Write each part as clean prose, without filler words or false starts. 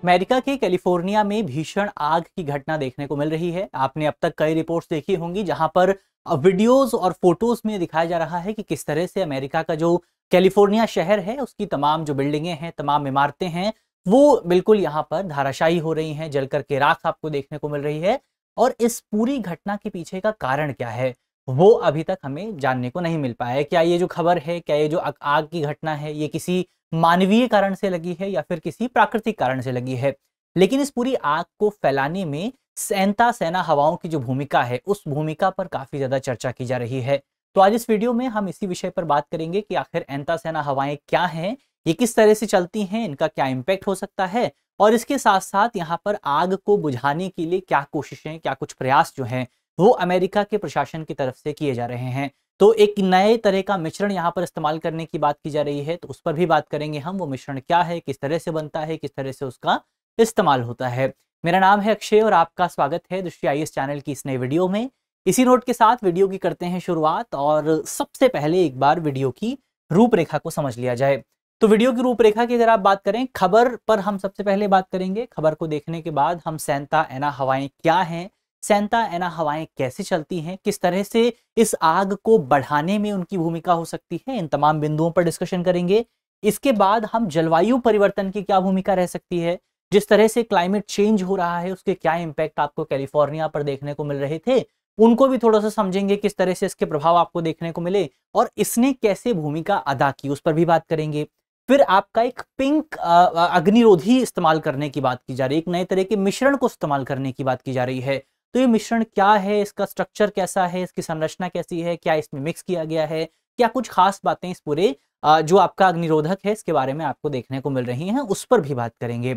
America के California में भीषण आग की घटना देखने को मिल रही है। आपने अब तक कई रिपोर्ट्स देखी होंगी जहां पर वीडियोस और फोटोज में दिखाया जा रहा है कि किस तरह से अमेरिका का जो कैलिफोर्निया शहर है उसकी तमाम जो बिल्डिंगें हैं, तमाम इमारतें हैं, वो बिल्कुल यहाँ पर धाराशायी हो रही हैं, जलकर के राख आपको देखने को मिल रही है। और इस पूरी घटना के पीछे का कारण क्या है वो अभी तक हमें जानने को नहीं मिल पाया है। क्या ये जो खबर है, क्या ये जो आग की घटना है, ये किसी मानवीय कारण से लगी है या फिर किसी प्राकृतिक कारण से लगी है। लेकिन इस पूरी आग को फैलाने में सैन्ता सेना हवाओं की जो भूमिका है उस भूमिका पर काफी ज्यादा चर्चा की जा रही है। तो आज इस वीडियो में हम इसी विषय पर बात करेंगे कि आखिर एंता सेना हवाएं क्या हैं, ये किस तरह से चलती हैं, इनका क्या इम्पैक्ट हो सकता है और इसके साथ साथ यहाँ पर आग को बुझाने के लिए क्या कोशिशें, क्या कुछ प्रयास जो हैं वो अमेरिका के प्रशासन की तरफ से किए जा रहे हैं। तो एक नए तरह का मिश्रण यहाँ पर इस्तेमाल करने की बात की जा रही है, तो उस पर भी बात करेंगे हम। वो मिश्रण क्या है, किस तरह से बनता है, किस तरह से उसका इस्तेमाल होता है। मेरा नाम है अक्षय और आपका स्वागत है दृष्टि आईएएस चैनल की इस नए वीडियो में। इसी नोट के साथ वीडियो की करते हैं शुरुआत और सबसे पहले एक बार वीडियो की रूपरेखा को समझ लिया जाए। तो वीडियो की रूपरेखा की अगर आप बात करें, खबर पर हम सबसे पहले बात करेंगे। खबर को देखने के बाद हम सैन्ता एना हवाएं क्या हैं, सैन्ता एना हवाएं कैसे चलती हैं, किस तरह से इस आग को बढ़ाने में उनकी भूमिका हो सकती है, इन तमाम बिंदुओं पर डिस्कशन करेंगे। इसके बाद हम जलवायु परिवर्तन की क्या भूमिका रह सकती है, जिस तरह से क्लाइमेट चेंज हो रहा है उसके क्या इंपैक्ट आपको कैलिफोर्निया पर देखने को मिल रहे थे, उनको भी थोड़ा सा समझेंगे, किस तरह से इसके प्रभाव आपको देखने को मिले और इसने कैसे भूमिका अदा की उस पर भी बात करेंगे। फिर आपका एक पिंक अग्निरोधी इस्तेमाल करने की बात की जा रही है, एक नए तरह के मिश्रण को इस्तेमाल करने की बात की जा रही है। तो ये मिश्रण क्या है, इसका स्ट्रक्चर कैसा है, इसकी संरचना कैसी है, क्या इसमें मिक्स किया गया है, क्या कुछ खास बातें इस पूरे जो आपका अग्निरोधक है इसके बारे में आपको देखने को मिल रही हैं, उस पर भी बात करेंगे।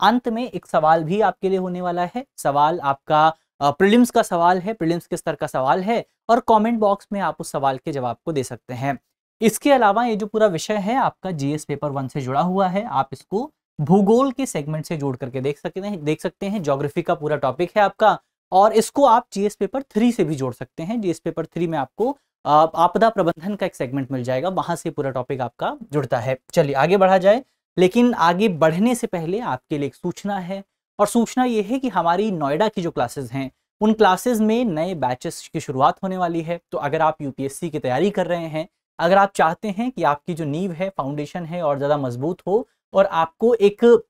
अंत में एक सवाल भी आपके लिए होने वाला है। सवाल आपका प्रीलिम्स का सवाल है, प्रीलिम्स के स्तर का सवाल है और कमेंट बॉक्स में आप उस सवाल के जवाब को दे सकते हैं। इसके अलावा ये जो पूरा विषय है आपका जीएस पेपर 1 से जुड़ा हुआ है, आप इसको भूगोल के सेगमेंट से जोड़ करके देख सकते हैं। ज्योग्राफी का पूरा टॉपिक है आपका और इसको आप जीएस पेपर 3 से भी जोड़ सकते हैं। जीएस पेपर 3 में आपको आपदा प्रबंधन का एक सेगमेंट मिल जाएगा, वहां से पूरा टॉपिक आपका जुड़ता है। चलिए आगे बढ़ा जाए, लेकिन आगे बढ़ने से पहले आपके लिए एक सूचना है और सूचना ये है कि हमारी नोएडा की जो क्लासेस हैं उन क्लासेस में नए बैचेस की शुरुआत होने वाली है। तो अगर आप यूपीएससी की तैयारी कर रहे हैं, अगर आप चाहते हैं कि आपकी जो नींव है, फाउंडेशन है और ज़्यादा मजबूत हो और आपको एक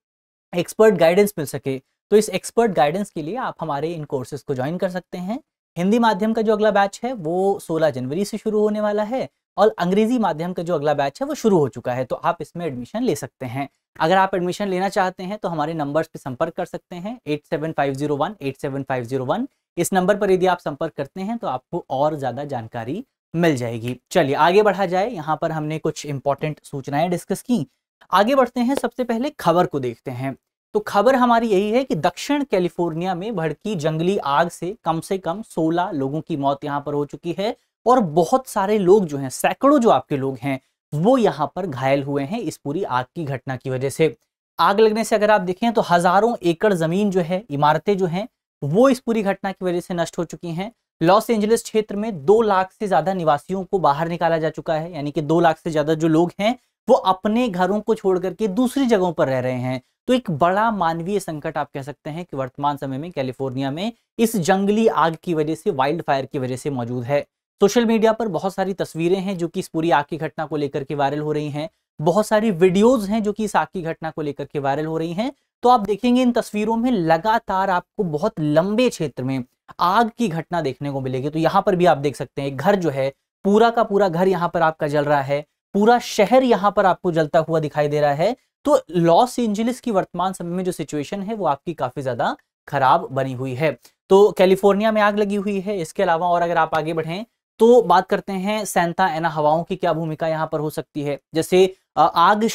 एक्सपर्ट गाइडेंस मिल सके, तो इस एक्सपर्ट गाइडेंस के लिए आप हमारे इन कोर्सेज को ज्वाइन कर सकते हैं। हिंदी माध्यम का जो अगला बैच है वो 16 जनवरी से शुरू होने वाला है और अंग्रेजी माध्यम का जो अगला बैच है वो शुरू हो चुका है। तो आप इसमें एडमिशन ले सकते हैं। अगर आप एडमिशन लेना चाहते हैं तो हमारे नंबर्स पे संपर्क कर सकते हैं 8750187501। इस नंबर पर यदि आप संपर्क करते हैं तो आपको और ज़्यादा जानकारी मिल जाएगी। चलिए आगे बढ़ा जाए। यहाँ पर हमने कुछ इंपॉर्टेंट सूचनाएं डिस्कस की, आगे बढ़ते हैं। सबसे पहले खबर को देखते हैं। तो खबर हमारी यही है कि दक्षिण कैलिफोर्निया में भड़की जंगली आग से कम 16 लोगों की मौत यहाँ पर हो चुकी है और बहुत सारे लोग जो हैं, सैकड़ों जो आपके लोग हैं वो यहाँ पर घायल हुए हैं इस पूरी आग की घटना की वजह से। आग लगने से अगर आप देखें तो हजारों एकड़ जमीन जो है, इमारतें जो हैं वो इस पूरी घटना की वजह से नष्ट हो चुकी हैं। लॉस एंजलिस क्षेत्र में 2 लाख से ज्यादा निवासियों को बाहर निकाला जा चुका है, यानी कि 2 लाख से ज्यादा जो लोग हैं वो अपने घरों को छोड़ करके दूसरी जगहों पर रह रहे हैं। तो एक बड़ा मानवीय संकट आप कह सकते हैं कि वर्तमान समय में कैलिफोर्निया में इस जंगली आग की वजह से, वाइल्ड फायर की वजह से मौजूद है। सोशल मीडिया पर बहुत सारी तस्वीरें हैं जो कि इस पूरी आग की घटना को लेकर के वायरल हो रही हैं, बहुत सारी वीडियोज हैं जो कि इस आग की घटना को लेकर के वायरल हो रही हैं। तो आप देखेंगे इन तस्वीरों में लगातार आपको बहुत लंबे क्षेत्र में आग की घटना देखने को मिलेगी। तो यहाँ पर भी आप देख सकते हैं घर जो है, पूरा का पूरा घर यहाँ पर आपका जल रहा है, पूरा शहर यहाँ पर आपको जलता हुआ दिखाई दे रहा है। तो लॉस एंजलिस की वर्तमान समय में जो सिचुएशन है वो आपकी काफी ज्यादा खराब बनी हुई है। तो कैलिफोर्निया में आग लगी हुई है। इसके अलावा और अगर आप आगे बढ़ें तो बात करते हैं सैन्ता एना हवाओं की क्या भूमिका यहाँ पर हो सकती है। जैसे आग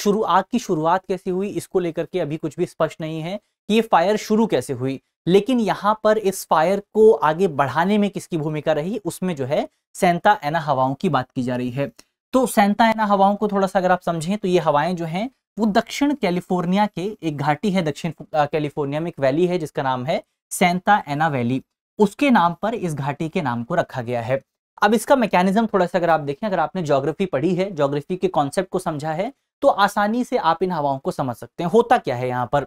की शुरुआत कैसे हुई इसको लेकर के अभी कुछ भी स्पष्ट नहीं है कि ये फायर शुरू कैसे हुई, लेकिन यहाँ पर इस फायर को आगे बढ़ाने में किसकी भूमिका रही, उसमें जो है सैन्ता एना हवाओं की बात की जा रही है। तो सैन्ता एना हवाओं को थोड़ा सा अगर आप समझें तो ये हवाएं जो हैं वो दक्षिण कैलिफोर्निया के एक घाटी है, दक्षिण कैलिफोर्निया में एक वैली है जिसका नाम है सैन्ता एना वैली। उसके नाम पर इस घाटी के नाम को रखा गया है। अब इसका मैकेनिज्म थोड़ा सा अगर आप देखें, अगर आपने ज्योग्राफी पढ़ी है, ज्योग्राफी के कॉन्सेप्ट को समझा है, तो आसानी से आप इन हवाओं को समझ सकते हैं होता क्या है यहाँ पर।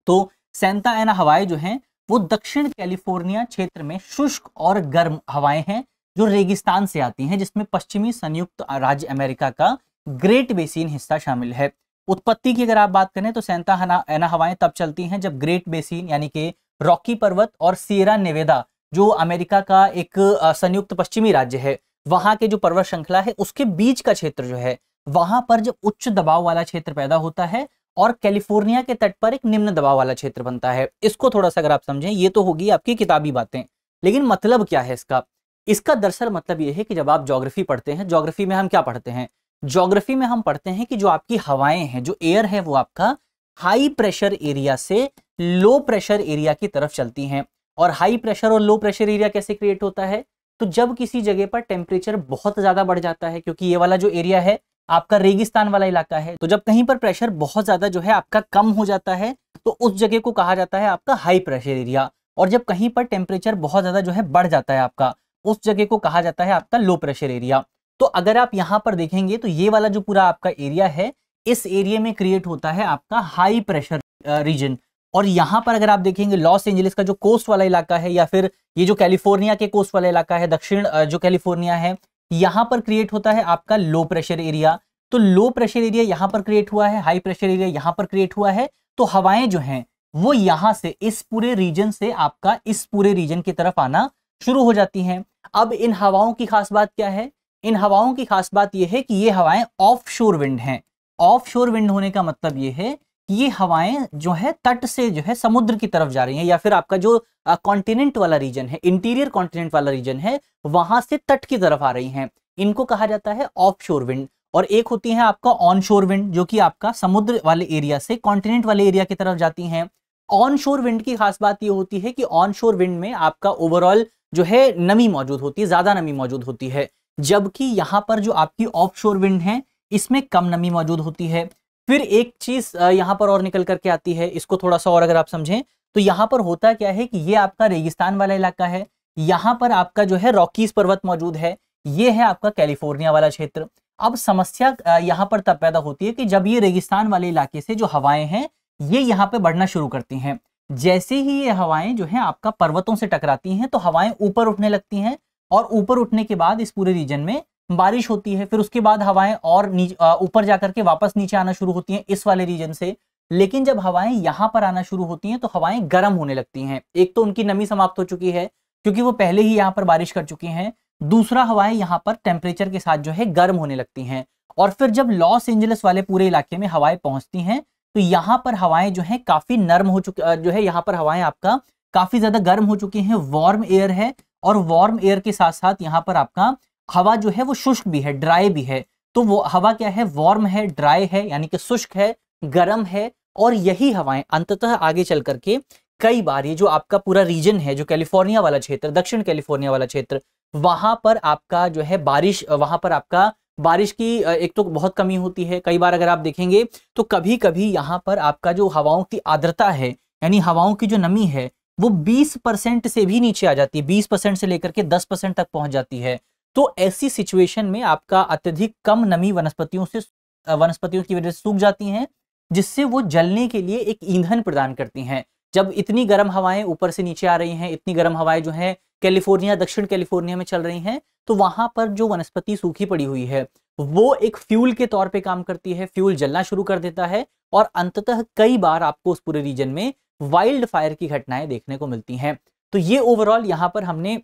तो सेंटा एना हवाएं जो हैं वो दक्षिण कैलिफोर्निया क्षेत्र में शुष्क और गर्म हवाएं हैं जो रेगिस्तान से आती हैं, जिसमें पश्चिमी संयुक्त राज्य अमेरिका का ग्रेट बेसिन हिस्सा शामिल है। उत्पत्ति की अगर आप बात करें तो सेंटा एना हवाएं तब चलती हैं जब ग्रेट बेसिन यानी कि रॉकी पर्वत और सियरा नेवेदा जो अमेरिका का एक संयुक्त पश्चिमी राज्य है, वहां के जो पर्वत श्रृंखला है उसके बीच का क्षेत्र जो है, वहां पर जब उच्च दबाव वाला क्षेत्र पैदा होता है और कैलिफोर्निया के तट पर एक निम्न दबाव वाला क्षेत्र बनता है। इसको थोड़ा सा अगर आप समझें, ये तो होगी आपकी किताबी बातें, लेकिन मतलब क्या है इसका? इसका दरअसल मतलब ये है कि जब आप ज्योग्राफी पढ़ते हैं, ज्योग्राफी में हम क्या पढ़ते हैं? ज्योग्राफी में हम पढ़ते हैं कि जो आपकी हवाएं हैं, जो एयर है, वो आपका हाई प्रेशर एरिया से लो प्रेशर एरिया की तरफ चलती हैं। और हाई प्रेशर और लो प्रेशर एरिया कैसे क्रिएट होता है? तो जब किसी जगह पर टेम्परेचर बहुत ज्यादा बढ़ जाता है, क्योंकि ये वाला जो एरिया है आपका रेगिस्तान वाला इलाका है, तो जब कहीं पर प्रेशर बहुत ज्यादा जो है आपका कम हो जाता है तो उस जगह को कहा जाता है आपका हाई प्रेशर एरिया। और जब कहीं पर टेम्परेचर बहुत ज्यादा जो है बढ़ जाता है आपका, उस जगह को कहा जाता है आपका लो प्रेशर एरिया। तो अगर आप यहाँ पर देखेंगे तो ये वाला जो पूरा आपका एरिया है, इस एरिया में क्रिएट होता है आपका हाई प्रेशर रीजन। और यहाँ पर अगर आप देखेंगे लॉस एंजलिस का जो कोस्ट वाला इलाका है, या फिर ये जो कैलिफोर्निया के कोस्ट वाला इलाका है, दक्षिण जो कैलिफोर्निया है, यहाँ पर क्रिएट होता है आपका लो प्रेशर एरिया। तो लो प्रेशर एरिया यहाँ पर क्रिएट हुआ है, हाई प्रेशर एरिया यहाँ पर क्रिएट हुआ है, तो हवाएं जो हैं वो यहाँ से इस पूरे रीजन से आपका इस पूरे रीजन की तरफ आना शुरू हो जाती हैं। अब इन हवाओं की खास बात क्या है? इन हवाओं की खास बात यह है कि ये हवाएं ऑफ शोर विंड हैं। ऑफ शोर विंड होने का मतलब ये है कि ये हवाएं जो है तट से जो है समुद्र की तरफ जा रही हैं, या फिर आपका जो कॉन्टिनेंट वाला रीजन है, इंटीरियर कॉन्टिनेंट वाला रीजन है, वहां से तट की तरफ आ रही हैं। इनको कहा जाता है ऑफ शोर विंड। और एक होती है आपका ऑन शोर विंड, जो कि आपका समुद्र वाले एरिया से कॉन्टिनेंट वाले एरिया की तरफ जाती हैं। ऑन शोर विंड की खास बात ये होती है कि ऑन शोर विंड में आपका ओवरऑल जो है नमी मौजूद होती है, ज्यादा नमी मौजूद होती है, जबकि यहाँ पर जो आपकी ऑफ शोर विंड है इसमें कम नमी मौजूद होती है। फिर एक चीज यहाँ पर और निकल करके आती है, इसको थोड़ा सा और अगर आप समझें तो यहाँ पर होता क्या है कि ये आपका रेगिस्तान वाला इलाका है, यहाँ पर आपका जो है रॉकीज पर्वत मौजूद है, ये है आपका कैलिफोर्निया वाला क्षेत्र। अब समस्या यहाँ पर तब पैदा होती है कि जब ये रेगिस्तान वाले इलाके से जो हवाएं हैं ये यहाँ पे बढ़ना शुरू करती हैं, जैसे ही ये हवाएं जो है आपका पर्वतों से टकराती हैं तो हवाएं ऊपर उठने लगती हैं, और ऊपर उठने के बाद इस पूरे रीजन में बारिश होती है। फिर उसके बाद हवाएं और ऊपर जाकर के वापस नीचे आना शुरू होती हैं इस वाले रीजन से। लेकिन जब हवाएं यहाँ पर आना शुरू होती हैं तो हवाएं गर्म होने लगती हैं। एक तो उनकी नमी समाप्त हो चुकी है क्योंकि वो पहले ही यहाँ पर बारिश कर चुकी हैं, दूसरा हवाएं यहाँ पर टेम्परेचर के साथ जो है गर्म होने लगती हैं। और फिर जब लॉस एंजलिस वाले पूरे इलाके में हवाएं पहुंचती हैं तो यहाँ पर हवाएं जो है काफी नर्म हो चुकी, जो है यहाँ पर हवाएं आपका काफी ज्यादा गर्म हो चुकी हैं, वार्म एयर है। और वार्म एयर के साथ साथ यहाँ पर आपका हवा जो है वो शुष्क भी है, ड्राई भी है। तो वो हवा क्या है? वार्म है, ड्राई है, यानी कि शुष्क है, गर्म है। और यही हवाएं अंततः आगे चल करके कई बार ये जो आपका पूरा रीजन है, जो कैलिफोर्निया वाला क्षेत्र, दक्षिण कैलिफोर्निया वाला क्षेत्र, वहां पर आपका जो है बारिश, वहां पर आपका बारिश की एक तो बहुत कमी होती है। कई बार अगर आप देखेंगे तो कभी कभी यहाँ पर आपका जो हवाओं की आर्द्रता है, यानी हवाओं की जो नमी है, वो 20% से भी नीचे आ जाती है, 20% से लेकर के 10% तक पहुंच जाती है। तो ऐसी सिचुएशन में आपका अत्यधिक कम नमी वनस्पतियों की वजह से सूख जाती हैं, जिससे वो जलने के लिए एक ईंधन प्रदान करती हैं। जब इतनी गर्म हवाएं ऊपर से नीचे आ रही हैं, इतनी गर्म हवाएं जो हैं कैलिफोर्निया, दक्षिण कैलिफोर्निया में चल रही हैं, तो वहां पर जो वनस्पति सूखी पड़ी हुई है वो एक फ्यूल के तौर पे काम करती है, फ्यूल जलना शुरू कर देता है। और अंततः कई बार आपको उस पूरे रीजन में वाइल्ड फायर की घटनाएं देखने को मिलती हैं। तो ये ओवरऑल यहाँ पर हमने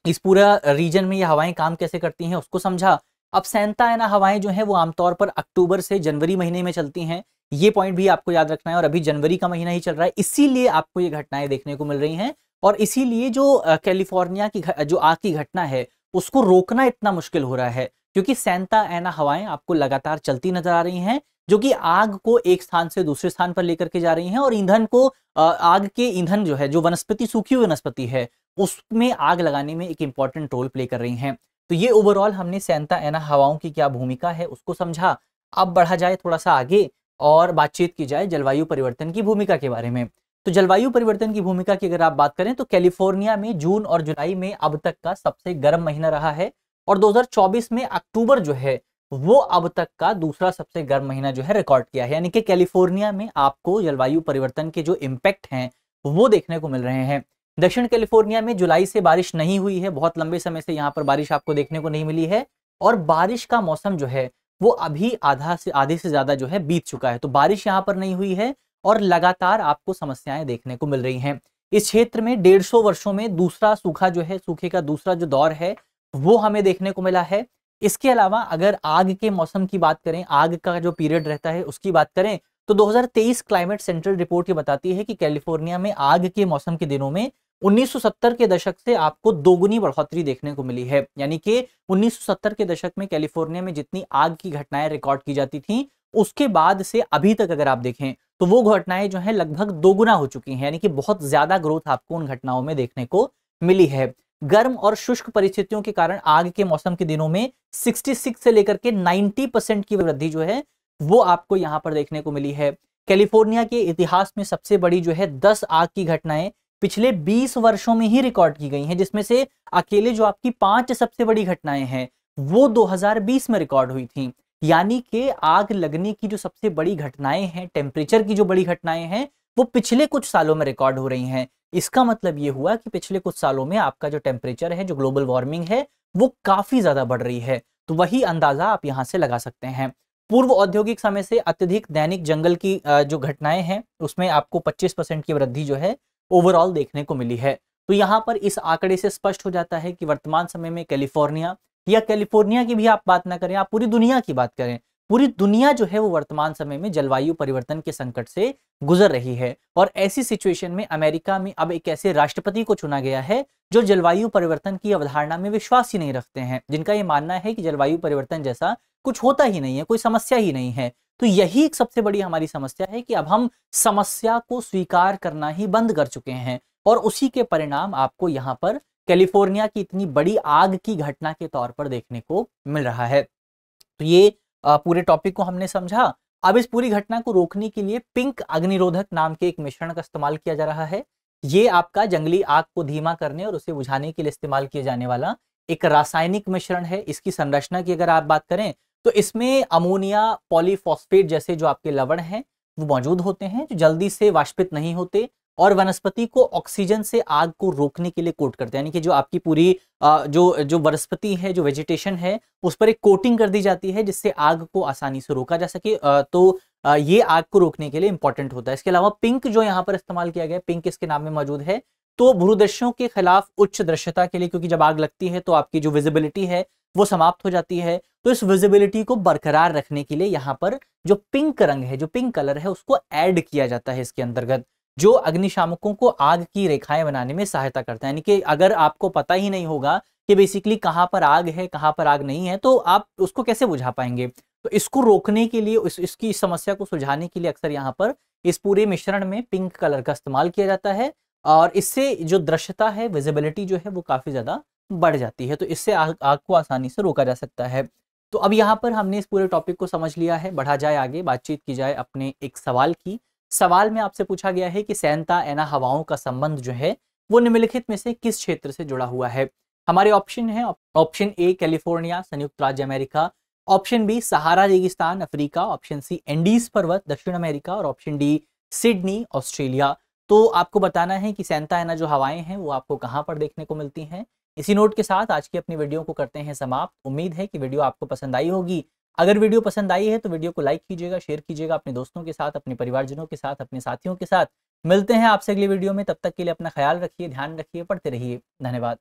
इस पूरा रीजन में ये हवाएं काम कैसे करती हैं उसको समझा। अब सेंटा एना हवाएं जो है वो आमतौर पर अक्टूबर से जनवरी महीने में चलती हैं, ये पॉइंट भी आपको याद रखना है। और अभी जनवरी का महीना ही चल रहा है, इसीलिए आपको ये घटनाएं देखने को मिल रही हैं। और इसीलिए जो कैलिफोर्निया की जो आग की घटना है उसको रोकना इतना मुश्किल हो रहा है, क्योंकि सेंटा एना हवाएं आपको लगातार चलती नजर आ रही हैं, जो कि आग को एक स्थान से दूसरे स्थान पर लेकर के जा रही हैं। और ईंधन को आग के ईंधन जो है, जो वनस्पति, सूखी हुई वनस्पति है, उसमें आग लगाने में एक इंपॉर्टेंट रोल प्ले कर रही हैं। तो ये ओवरऑल हमने सेंटा एना हवाओं की क्या भूमिका है उसको समझा। अब बढ़ा जाए थोड़ा सा आगे और बातचीत की जाए जलवायु परिवर्तन की भूमिका के बारे में। तो जलवायु परिवर्तन की भूमिका की अगर आप बात करें तो कैलिफोर्निया में जून और जुलाई में अब तक का सबसे गर्म महीना रहा है और 2024 में अक्टूबर जो है वो अब तक का दूसरा सबसे गर्म महीना जो है रिकॉर्ड किया है। यानी कि कैलिफोर्निया में आपको जलवायु परिवर्तन के जो इम्पैक्ट हैं वो देखने को मिल रहे हैं। दक्षिण कैलिफोर्निया में जुलाई से बारिश नहीं हुई है, बहुत लंबे समय से यहाँ पर बारिश आपको देखने को नहीं मिली है और बारिश का मौसम जो है वो अभी आधे से ज्यादा जो है बीत चुका है। तो बारिश यहाँ पर नहीं हुई है और लगातार आपको समस्याएं देखने को मिल रही हैं। इस क्षेत्र में 150 वर्षों में दूसरा सूखा जो है, सूखे का दूसरा जो दौर है वो हमें देखने को मिला है। इसके अलावा अगर आग के मौसम की बात करें, आग का जो पीरियड रहता है उसकी बात करें तो 2023 क्लाइमेट सेंट्रल रिपोर्ट ये बताती है कि कैलिफोर्निया में आग के मौसम के दिनों में 1970 के दशक से आपको दोगुनी बढ़ोतरी देखने को मिली है। यानी कि 1970 के दशक में कैलिफोर्निया में जितनी आग की घटनाएं रिकॉर्ड की जाती थी उसके बाद से अभी तक अगर आप देखें तो वो घटनाएं जो है लगभग दोगुना हो चुकी हैं। यानी कि बहुत ज्यादा ग्रोथ आपको उन घटनाओं में देखने को मिली है। गर्म और शुष्क परिस्थितियों के कारण आग के मौसम के दिनों में 66 से लेकर के 90% की वृद्धि जो है वो आपको यहां पर देखने को मिली है। कैलिफोर्निया के इतिहास में सबसे बड़ी जो है 10 आग की घटनाएं पिछले 20 वर्षों में ही रिकॉर्ड की गई हैं, जिसमें से अकेले जो आपकी 5 सबसे बड़ी घटनाएं हैं वो 2020 में रिकॉर्ड हुई थी। यानी कि आग लगने की जो सबसे बड़ी घटनाएं हैं, टेम्परेचर की जो बड़ी घटनाएं हैं वो पिछले कुछ सालों में रिकॉर्ड हो रही हैं। इसका मतलब ये हुआ कि पिछले कुछ सालों में आपका जो टेम्परेचर है, जो ग्लोबल वार्मिंग है वो काफी ज्यादा बढ़ रही है। तो वही अंदाजा आप यहां से लगा सकते हैं। पूर्व औद्योगिक समय से अत्यधिक दैनिक जंगल की जो घटनाएं हैं उसमें आपको 25% की वृद्धि जो है ओवरऑल देखने को मिली है। तो यहां पर इस आंकड़े से स्पष्ट हो जाता है कि वर्तमान समय में कैलिफोर्निया या कैलिफोर्निया की भी आप बात ना करें, आप पूरी दुनिया की बात करें, पूरी दुनिया जो है वो वर्तमान समय में जलवायु परिवर्तन के संकट से गुजर रही है। और ऐसी सिचुएशन में अमेरिका में अब एक ऐसे राष्ट्रपति को चुना गया है जो जलवायु परिवर्तन की अवधारणा में विश्वास ही नहीं रखते हैं, जिनका ये मानना है कि जलवायु परिवर्तन जैसा कुछ होता ही नहीं है, कोई समस्या ही नहीं है। तो यही एक सबसे बड़ी हमारी समस्या है कि अब हम समस्या को स्वीकार करना ही बंद कर चुके हैं और उसी के परिणाम आपको यहाँ पर कैलिफोर्निया की इतनी बड़ी आग की घटना के तौर पर देखने को मिल रहा है। तो ये पूरे टॉपिक को हमने समझा। अब इस पूरी घटना को रोकने के लिए पिंक अग्निरोधक नाम के एक मिश्रण का इस्तेमाल किया जा रहा है। ये आपका जंगली आग को धीमा करने और उसे बुझाने के लिए इस्तेमाल किया जाने वाला एक रासायनिक मिश्रण है। इसकी संरचना की अगर आप बात करें तो इसमें अमोनिया पॉलीफॉस्फेट जैसे जो आपके लवण हैं वो मौजूद होते हैं, जो जल्दी से वाष्पित नहीं होते और वनस्पति को ऑक्सीजन से आग को रोकने के लिए कोट करते हैं। यानी कि जो आपकी पूरी जो वनस्पति है, जो वेजिटेशन है, उस पर एक कोटिंग कर दी जाती है जिससे आग को आसानी से रोका जा सके। तो ये आग को रोकने के लिए इंपॉर्टेंट होता है। इसके अलावा पिंक जो यहाँ पर इस्तेमाल किया गया, पिंक इसके नाम में मौजूद है, तो भूदृश्यों के खिलाफ उच्च दृश्यता के लिए, क्योंकि जब आग लगती है तो आपकी जो विजिबिलिटी है वो समाप्त हो जाती है। तो इस विजिबिलिटी को बरकरार रखने के लिए यहाँ पर जो पिंक रंग है, जो पिंक कलर है, उसको ऐड किया जाता है इसके अंतर्गत, जो अग्निशामकों को आग की रेखाएं बनाने में सहायता करता है। यानी कि अगर आपको पता ही नहीं होगा कि बेसिकली कहाँ पर आग है, कहाँ पर आग नहीं है, तो आप उसको कैसे बुझा पाएंगे। तो इसको रोकने के लिए, इसकी समस्या को सुलझाने के लिए अक्सर यहाँ पर इस पूरे मिश्रण में पिंक कलर का इस्तेमाल किया जाता है और इससे जो दृश्यता है, विजिबिलिटी जो है वो काफी ज्यादा बढ़ जाती है। तो इससे आग को आसानी से रोका जा सकता है। तो अब यहाँ पर हमने इस पूरे टॉपिक को समझ लिया है। बढ़ा जाए आगे, बातचीत की जाए अपने एक सवाल की। सवाल में आपसे पूछा गया है कि सैंता एना हवाओं का संबंध जो है वो निम्नलिखित में से किस क्षेत्र से जुड़ा हुआ है। हमारे ऑप्शन है, ऑप्शन ए कैलिफोर्निया संयुक्त राज्य अमेरिका, ऑप्शन बी सहारा रेगिस्तान अफ्रीका, ऑप्शन सी एंडीज पर्वत दक्षिण अमेरिका और ऑप्शन डी सिडनी ऑस्ट्रेलिया। तो आपको बताना है कि सैंता एना जो हवाएं हैं वो आपको कहाँ पर देखने को मिलती हैं। इसी नोट के साथ आज की अपनी वीडियो को करते हैं समाप्त। उम्मीद है कि वीडियो आपको पसंद आई होगी। अगर वीडियो पसंद आई है तो वीडियो को लाइक कीजिएगा, शेयर कीजिएगा अपने दोस्तों के साथ, अपने परिवारजनों के साथ, अपने साथियों के साथ। मिलते हैं आपसे अगली वीडियो में। तब तक के लिए अपना ख्याल रखिए, ध्यान रखिए, पढ़ते रहिए। धन्यवाद।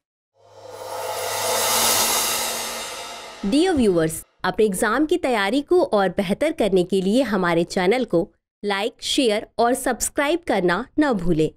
डियर व्यूअर्स, अपने एग्जाम की तैयारी को और बेहतर करने के लिए हमारे चैनल को लाइक, शेयर और सब्सक्राइब करना न भूलें।